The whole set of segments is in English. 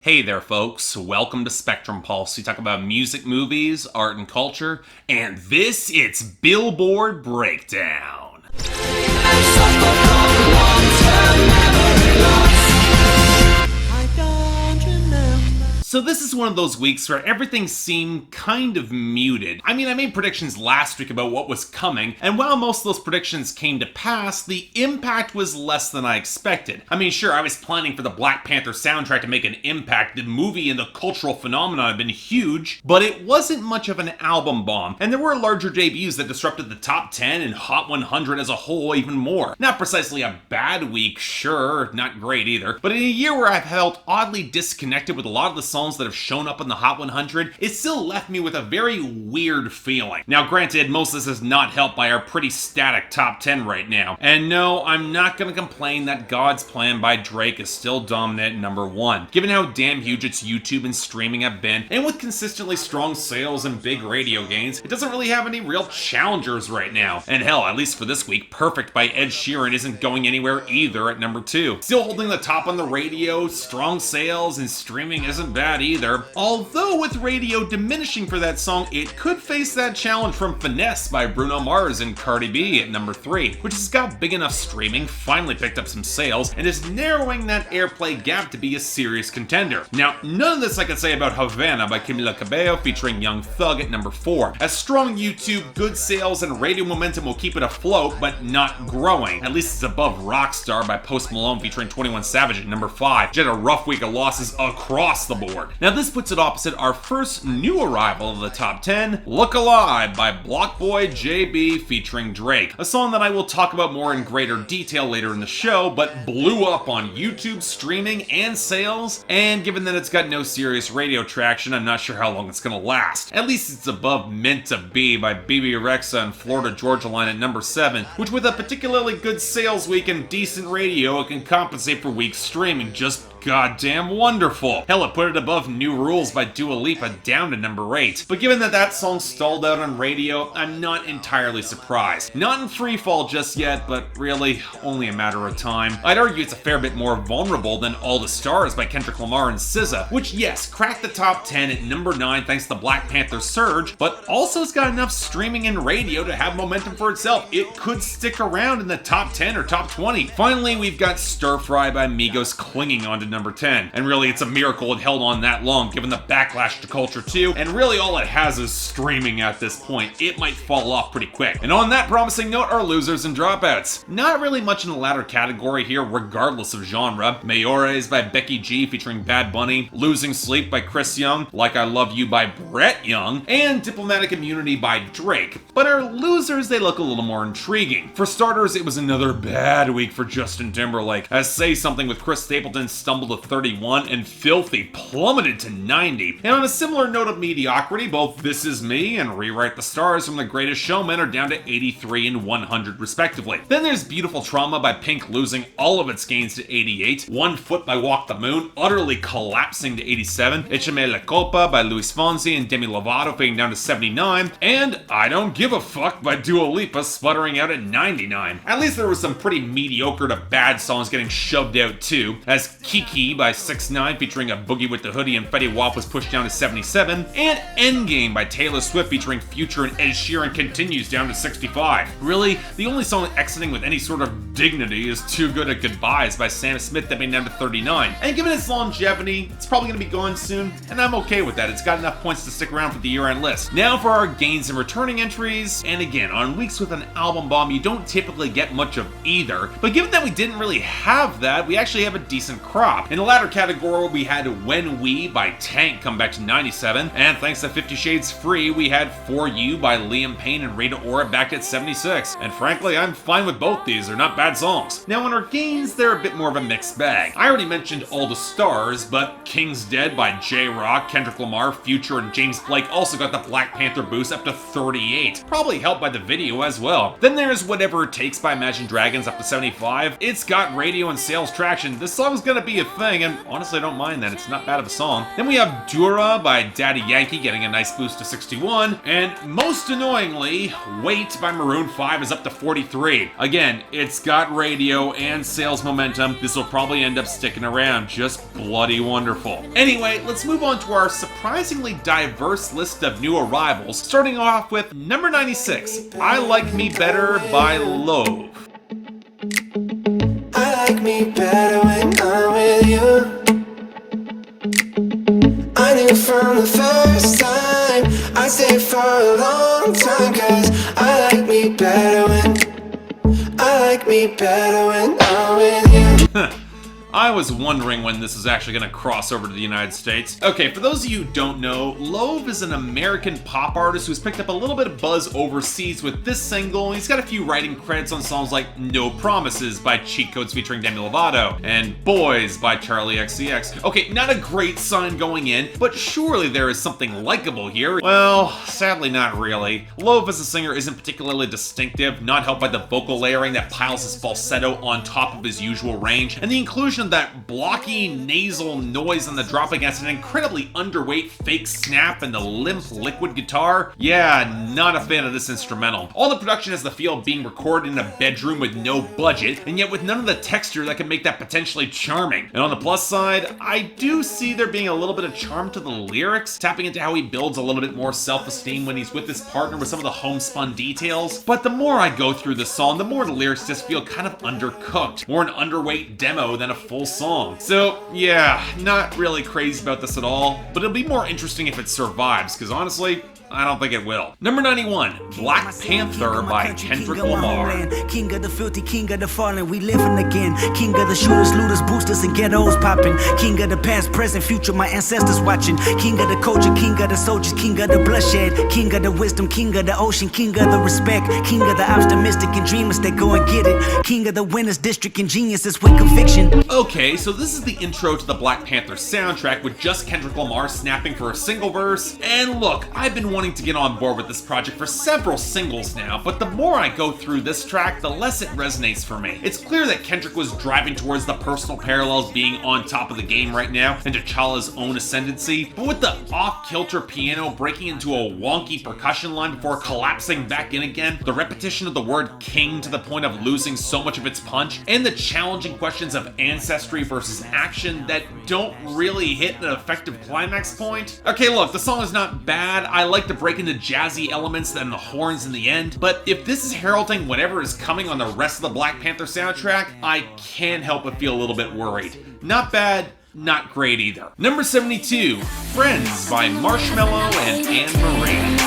Hey there, folks. Welcome to Spectrum Pulse. We talk about music, movies, art, and culture. And it's Billboard Breakdown. So this is one of those weeks where everything seemed kind of muted. I made predictions last week about what was coming, and while most of those predictions came to pass, the impact was less than I expected. Sure, I was planning for the Black Panther soundtrack to make an impact. The movie and the cultural phenomenon have been huge, but it wasn't much of an album bomb, and there were larger debuts that disrupted the top 10 and Hot 100 as a whole even more. Not precisely a bad week, sure, not great either, but in a year where I've felt oddly disconnected with a lot of the songs that have shown up in the Hot 100, it still left me with a very weird feeling. Now granted, most of this is not helped by our pretty static top 10 right now. And no, I'm not gonna complain that God's Plan by Drake is still dominant at number 1. Given how damn huge its YouTube and streaming have been, and with consistently strong sales and big radio gains, it doesn't really have any real challengers right now. And hell, at least for this week, Perfect by Ed Sheeran isn't going anywhere either at number 2. Still holding the top on the radio, strong sales, and streaming isn't bad either. Although with radio diminishing for that song, it could face that challenge from Finesse by Bruno Mars and Cardi B at number 3, which has got big enough streaming, finally picked up some sales, and is narrowing that airplay gap to be a serious contender. Now, none of this I can say about Havana by Camila Cabello featuring Young Thug at number 4. As strong YouTube, good sales, and radio momentum will keep it afloat, but not growing. At least it's above Rockstar by Post Malone featuring 21 Savage at number 5, which had a rough week of losses across the board. Now this puts it opposite our first new arrival of the top 10, Look Alive by BlocBoy JB featuring Drake, a song that I will talk about more in greater detail later in the show, but blew up on YouTube streaming and sales, and given that it's got no serious radio traction, I'm not sure how long it's gonna last. At least it's above Meant to Be by BB Rexa and Florida Georgia Line at number 7, which with a particularly good sales week and decent radio, it can compensate for weak streaming. Just goddamn wonderful. Hell, it put it above New Rules by Dua Lipa down to number 8. But given that that song stalled out on radio, I'm not entirely surprised. Not in free fall just yet, but really, only a matter of time. I'd argue it's a fair bit more vulnerable than All the Stars by Kendrick Lamar and SZA, which yes, cracked the top 10 at number 9 thanks to Black Panther surge, but also has got enough streaming and radio to have momentum for itself. It could stick around in the top 10 or top 20. Finally, we've got Stir Fry by Migos clinging on to number 10. And really, it's a miracle it held on that long given the backlash to culture too, and really all it has is streaming at this point. It might fall off pretty quick. And on that promising note, our losers and dropouts. Not really much in the latter category here regardless of genre. Mayores by Becky G featuring Bad Bunny, Losing Sleep by Chris Young, Like I Love You by Brett Young, and Diplomatic Immunity by Drake. But our losers, they look a little more intriguing. For starters, it was another bad week for Justin Timberlake, as Say Something with Chris Stapleton stumbled to 31 and Filthy plummeted to 90. And on a similar note of mediocrity, both This Is Me and Rewrite the Stars from The Greatest Showman are down to 83 and 100 respectively. Then there's Beautiful Trauma by Pink losing all of its gains to 88, One Foot by Walk the Moon utterly collapsing to 87, Echame La Copa by Luis Fonsi and Demi Lovato fading down to 79, and I Don't Give a Fuck by Dua Lipa sputtering out at 99. At least there were some pretty mediocre to bad songs getting shoved out too, as Kiki by 6ix9ine featuring a Boogie with the Hoodie and Fetty Wap was pushed down to 77, and Endgame by Taylor Swift featuring Future and Ed Sheeran continues down to 65. Really, the only song exiting with any sort of dignity is Too Good at Goodbyes by Sam Smith that made down to 39. And given its longevity, it's probably going to be gone soon, and I'm okay with that. It's got enough points to stick around for the year-end list. Now for our gains and returning entries, and again, on weeks with an album bomb, you don't typically get much of either, but given that we didn't really have that, we actually have a decent crop. In the latter category, we had When We by Tank come back to 97, and thanks to 50 Shades Free, we had For You by Liam Payne and Rita Ora back at 76. And frankly, I'm fine with both these, they're not bad songs. Now on our gains, they're a bit more of a mixed bag. I already mentioned All the Stars, but King's Dead by J-Rock, Kendrick Lamar, Future, and James Blake also got the Black Panther boost up to 38, probably helped by the video as well. Then there's Whatever It Takes by Imagine Dragons up to 75. It's got radio and sales traction. This song's gonna be a thing, and honestly I don't mind that, it's not bad of a song. Then we have Dura by Daddy Yankee getting a nice boost to 61, and most annoyingly, Wait by Maroon 5 is up to 43. Again, it's got radio and sales momentum. This will probably end up sticking around. Just bloody wonderful. Anyway, let's move on to our surprisingly diverse list of new arrivals, starting off with number 96, I Like Me Better by Lauv. I like me better when I'm with you. I knew from the first time I stayed for a long time, 'cause I like me better when I'm with you. I was wondering when this is actually going to cross over to the United States. Okay, for those of you who don't know, Lauv is an American pop artist who's picked up a little bit of buzz overseas with this single. He's got a few writing credits on songs like No Promises by Cheat Codes featuring Demi Lovato and Boys by Charlie XCX. Okay, not a great sign going in, but surely there is something likable here. Well, sadly not really. Lauv as a singer isn't particularly distinctive, not helped by the vocal layering that piles his falsetto on top of his usual range, and the inclusion of that blocky nasal noise on the drop against an incredibly underweight fake snap and the limp liquid guitar. Yeah, not a fan of this instrumental. All the production has the feel of being recorded in a bedroom with no budget, and yet with none of the texture that can make that potentially charming. And on the plus side, I do see there being a little bit of charm to the lyrics, tapping into how he builds a little bit more self-esteem when he's with his partner with some of the homespun details. But the more I go through the song, the more the lyrics just feel kind of undercooked, more an underweight demo than a full song. So yeah, not really crazy about this at all, but it'll be more interesting if it survives, because honestly, I don't think it will. Number 91, Black Panther by Kendrick Lamar. King of the filthy, king of the fallen, we living again. King of the shooters, looters, boosters, and ghettos popping. King of the past, present, future, my ancestors watching. King of the culture, king of the soldiers, king of the bloodshed. King of the wisdom, king of the ocean, king of the respect. King of the optimistic and dreamers that go and get it. King of the winners, district, and geniuses with conviction. Okay, so this is the intro to the Black Panther soundtrack with just Kendrick Lamar snapping for a single verse. And look, I've been wanting to get on board with this project for several singles now, but the more I go through this track, the less it resonates for me. It's clear that Kendrick was driving towards the personal parallels being on top of the game right now and T'Challa's own ascendancy, but with the off-kilter piano breaking into a wonky percussion line before collapsing back in again, the repetition of the word king to the point of losing so much of its punch, and the challenging questions of ancestry versus action that don't really hit an effective climax point. Okay, look, the song is not bad. I like to break into jazzy elements and the horns in the end, but if this is heralding whatever is coming on the rest of the Black Panther soundtrack, I can't help but feel a little bit worried. Not bad, not great either. Number 72, Friends by Marshmello and Anne-Marie.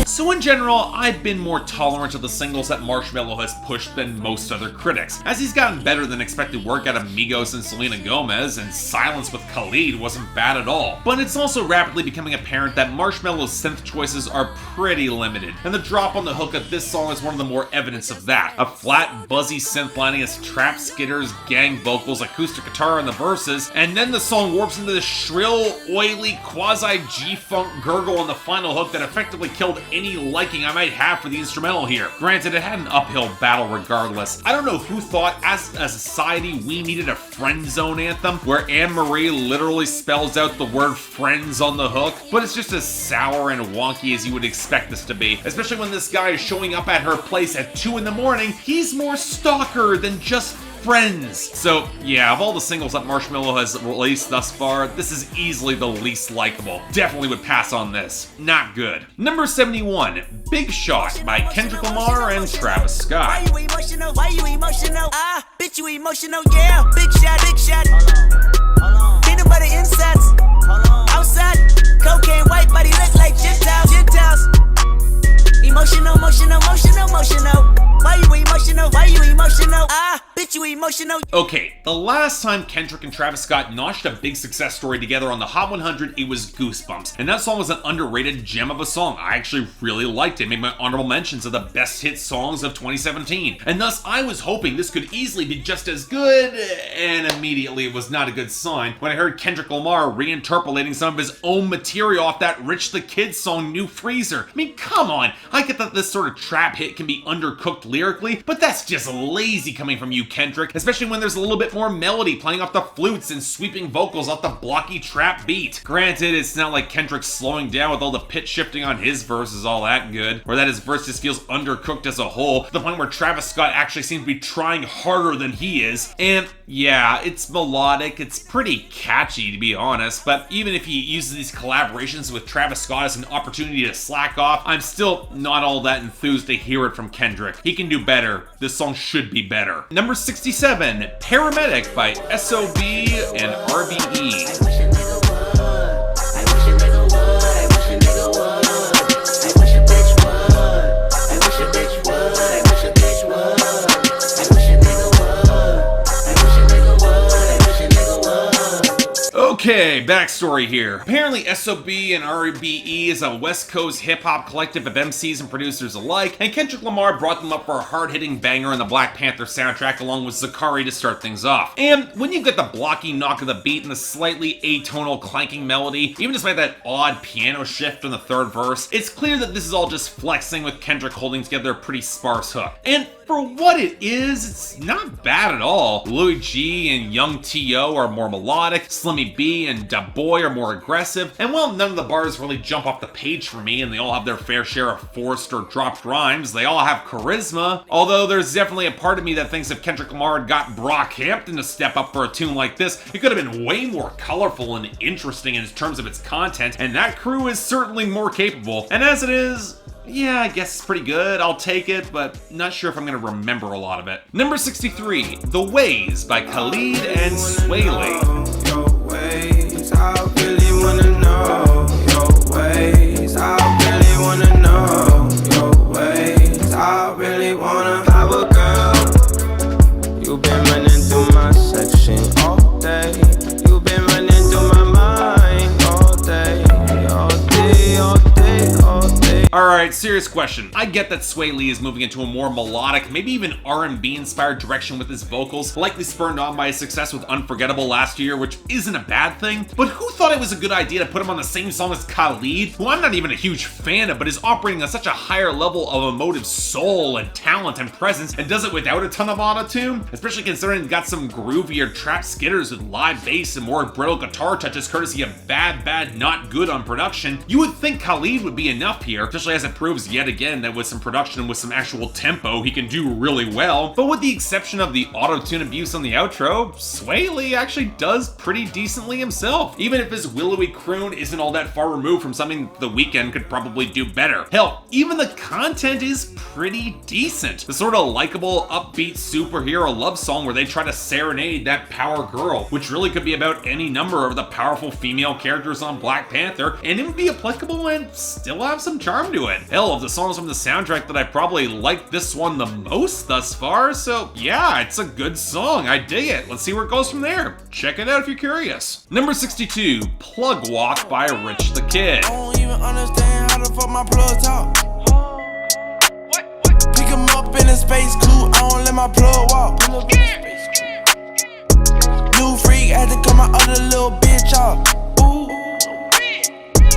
So in general, I've been more tolerant of the singles that Marshmello has pushed than most other critics, as he's gotten better than expected work out of Migos and Selena Gomez, and Silence with Khalid wasn't bad at all. But it's also rapidly becoming apparent that Marshmello's synth choices are pretty limited, and the drop on the hook of this song is one of the more evidence of that. A flat, buzzy synth lining as trap skitters, gang vocals, acoustic guitar in the verses, and then the song warps into this shrill, oily, quasi-G-funk gurgle on the final hook that effectively killed any liking I might have for the instrumental here. Granted, it had an uphill battle regardless. I don't know who thought as a society we needed a friend zone anthem where Anne-Marie literally spells out the word friends on the hook, but it's just as sour and wonky as you would expect this to be, especially when this guy is showing up at her place at 2 in the morning. He's more stalker than just friends. So yeah, of all the singles that Marshmello has released thus far, this is easily the least likable. Definitely would pass on this. Not good. Number 71, Big Shot by Kendrick Lamar and Travis Scott. Why you emotional? Why you emotional? Ah, bitch, you emotional? Yeah, big shot, big shot. Hold on. Peanut butter insides. Hold on. Outside, cocaine white body look like Gentiles. Gentiles. Emotional, emotional, emotional, emotional. Why you emotional? Why you emotional? Ah, bitch, you emotional. Okay, the last time Kendrick and Travis Scott notched a big success story together on the Hot 100, it was Goosebumps. And that song was an underrated gem of a song. I actually really liked it. Made my honorable mentions of the best hit songs of 2017. And thus, I was hoping this could easily be just as good, and immediately it was not a good sign when I heard Kendrick Lamar reinterpolating some of his own material off that Rich the Kid song, New Freezer. I mean, come on. I get that this sort of trap hit can be undercooked lyrically, but that's just lazy coming from you, Kendrick, especially when there's a little bit more melody playing off the flutes and sweeping vocals off the blocky trap beat. Granted, it's not like Kendrick's slowing down with all the pitch shifting on his verse is all that good, or that his verse just feels undercooked as a whole, to the point where Travis Scott actually seems to be trying harder than he is. And yeah, it's melodic, it's pretty catchy to be honest, but even if he uses these collaborations with Travis Scott as an opportunity to slack off, I'm still not all that enthused to hear it from Kendrick. He can do better. This song should be better. Number 67, Paramedic by SOB and RBE. Okay, backstory here. Apparently SOB and RBE is a West Coast hip-hop collective of MCs and producers alike, and Kendrick Lamar brought them up for a hard-hitting banger on the Black Panther soundtrack along with Zakari to start things off. And when you get the blocky knock of the beat and the slightly atonal clanking melody, even despite that odd piano shift on the third verse, it's clear that this is all just flexing with Kendrick holding together a pretty sparse hook. And for what it is, it's not bad at all. Louis G and Young T.O. are more melodic, Slimmy B and Da Boy are more aggressive, and while none of the bars really jump off the page for me and they all have their fair share of forced or dropped rhymes, they all have charisma. Although there's definitely a part of me that thinks if Kendrick Lamar had got Brockhampton to step up for a tune like this, it could have been way more colorful and interesting in terms of its content, and that crew is certainly more capable. And as it is, yeah, I guess it's pretty good, I'll take it, but not sure if I'm gonna remember a lot of it. Number 63, The Ways by Khalid and Swae. Your ways, I really wanna know your ways. I really wanna know your ways. I really wanna have a girl. You've been running through my section all day. You've been running through my mind all day, all day, all day, all day. Alright, serious question. I get that Swae Lee is moving into a more melodic, maybe even R&B inspired direction with his vocals, likely spurred on by his success with Unforgettable last year, which isn't a bad thing, but who thought it was a good idea to put him on the same song as Khalid, who I'm not even a huge fan of, but is operating on such a higher level of emotive soul and talent and presence, and does it without a ton of auto-tune? Especially considering he's got some groovier trap skitters with live bass and more brittle guitar touches courtesy of Bad Bad Not Good on production. You would think Khalid would be enough here, especially as it proves yet again that with some production and with some actual tempo, he can do really well. But with the exception of the auto-tune abuse on the outro, Swae Lee actually does pretty decently himself, even if his willowy croon isn't all that far removed from something The Weeknd could probably do better. Hell, even the content is pretty decent. The sort of likable, upbeat superhero love song where they try to serenade that power girl, which really could be about any number of the powerful female characters on Black Panther, and it would be applicable and still have some charm to it. Hell, of the songs from the soundtrack that I probably liked this one the most thus far, so yeah, it's a good song, I dig it. Let's see where it goes from there. Check it out if you're curious. Number 62, Plug Walk by Rich the Kid. I don't even understand how the fuck my plug talk. Pick him up in a space coupe, I don't let my plug walk. New freak, had to cut my other little bitch off. Ooh.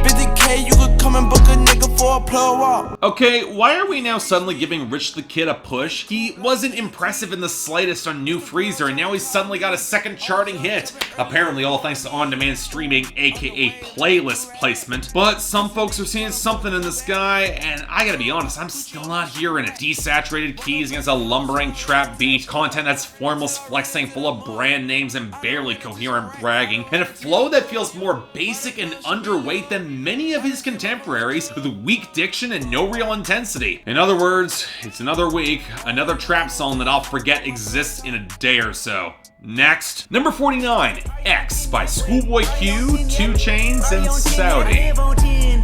50K, you could come and book a nigga for a plug walk. Okay, why are we now suddenly giving Rich the Kid a push? He wasn't impressive in the slightest on New Freezer, and now he's suddenly got a second charting hit. Apparently all thanks to on-demand streaming, aka playlist placement. But some folks are seeing something in this guy, and I gotta be honest, I'm still not hearing it. Desaturated keys against a lumbering trap beat, content that's formless flexing, full of brand names and barely coherent bragging, and a flow that feels more basic and underweight than many of his contemporaries, with weak diction and no real intensity. In other words, it's another week, another trap song that I'll forget exists in a day or so. Next, number 49, X by ScHoolboy Q, 2 Chainz, and Saudi.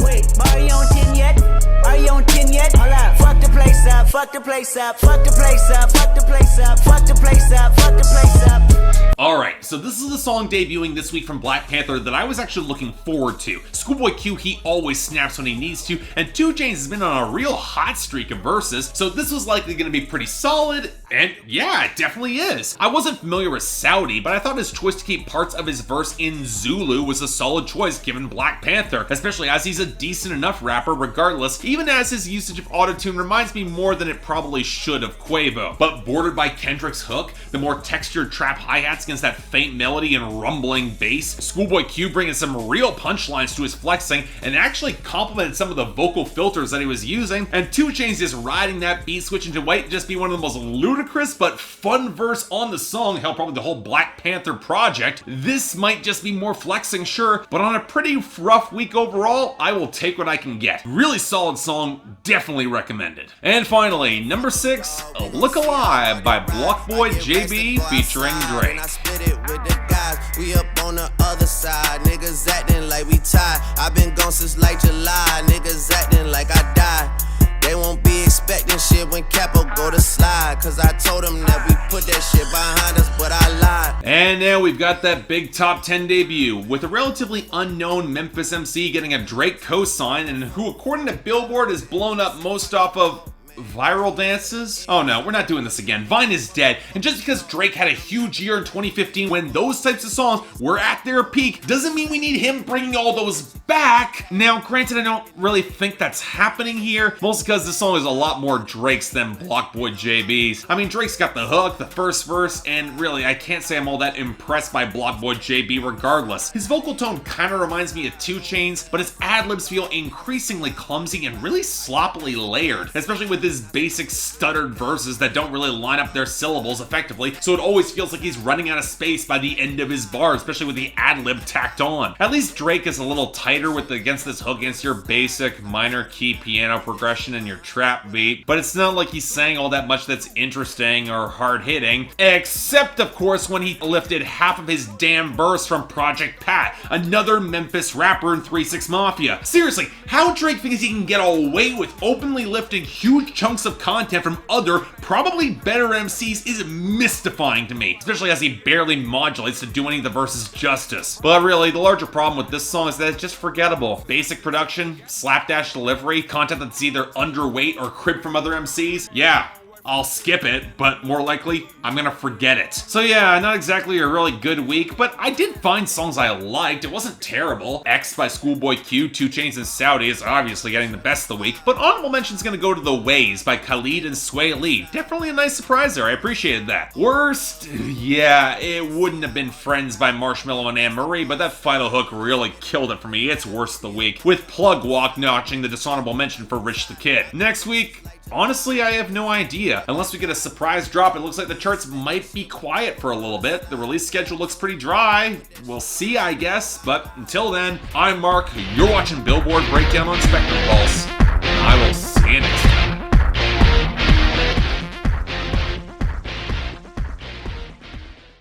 Wait, are you on 10 yet? Are you on 10 yet? Hold up. Fuck the place up, fuck the place up, fuck the place up, fuck the place up, fuck the place up, fuck the place up. Alright, so this is the song debuting this week from Black Panther that I was actually looking forward to. ScHoolboy Q, he always snaps when he needs to, and 2 Chainz has been on a real hot streak of verses, so this was likely going to be pretty solid, and yeah, it definitely is. I wasn't familiar with Saudi, but I thought his choice to keep parts of his verse in Zulu was a solid choice given Black Panther, especially as he's a decent enough rapper regardless, even as his usage of autotune reminds me more than it probably should of Quavo. But bordered by Kendrick's hook, the more textured trap hi-hats against that faint melody and rumbling bass, ScHoolboy Q bringing some real punchlines to his flexing and actually complimented some of the vocal filters that he was using, and 2 Chainz just riding that beat switch into white just be one of the most ludicrous but fun verse on the song, hell probably the whole Black Panther project. This might just be more flexing, sure, but on a pretty rough week overall, I will take what I can get. Really solid song, definitely recommended. And finally, number 6, Look Alive by BlocBoy JB featuring Drake. With the guys, we up on the other side. Niggas acting like we tied. I've been gone since like July. Niggas acting like I died. They won't be expecting shit when Capo go to slide. Cause I told them that we put that shit behind us, but I lied. And now we've got that big top 10 debut, with a relatively unknown Memphis MC getting a Drake cosign, and who according to Billboard is blown up most off of viral dances? Oh no, we're not doing this again. Vine is dead, and just because Drake had a huge year in 2015 when those types of songs were at their peak, doesn't mean we need him bringing all those back. Now, granted, I don't really think that's happening here, mostly because this song is a lot more Drake's than BlocBoy JB's. I mean, Drake's got the hook, the first verse, and really, I can't say I'm all that impressed by BlocBoy JB regardless. His vocal tone kind of reminds me of 2 Chainz, but his ad-libs feel increasingly clumsy and really sloppily layered, especially with his basic stuttered verses that don't really line up their syllables effectively, so it always feels like he's running out of space by the end of his bar, especially with the ad-lib tacked on. At least Drake is a little tighter against this hook, against your basic minor key piano progression and your trap beat, but it's not like he's saying all that much that's interesting or hard-hitting, except of course when he lifted half of his damn verse from Project Pat, another Memphis rapper in 3 6 Mafia. Seriously, how Drake thinks he can get away with openly lifting huge chunks of content from other, probably better MCs is mystifying to me, especially as he barely modulates to do any of the verses justice. But really, the larger problem with this song is that it's just forgettable. Basic production, slapdash delivery, content that's either underweight or cribbed from other MCs. Yeah, I'll skip it, but more likely, I'm gonna forget it. So yeah, not exactly a really good week, but I did find songs I liked. It wasn't terrible. X by ScHoolboy Q, 2 Chainz, and Saudi is obviously getting the best of the week, but honorable mention's gonna go to The Ways by Khalid and Swae. Definitely a nice surprise there, I appreciated that. Worst? Yeah, it wouldn't have been Friends by Marshmello and Anne-Marie, but that final hook really killed it for me. It's worst of the week, with Plug Walk notching the dishonorable mention for Rich the Kid. Next week, honestly, I have no idea. Unless we get a surprise drop, it looks like the charts might be quiet for a little bit. The release schedule looks pretty dry. We'll see, I guess. But until then, I'm Mark. You're watching Billboard Breakdown on Spectrum Pulse. I will see you next time.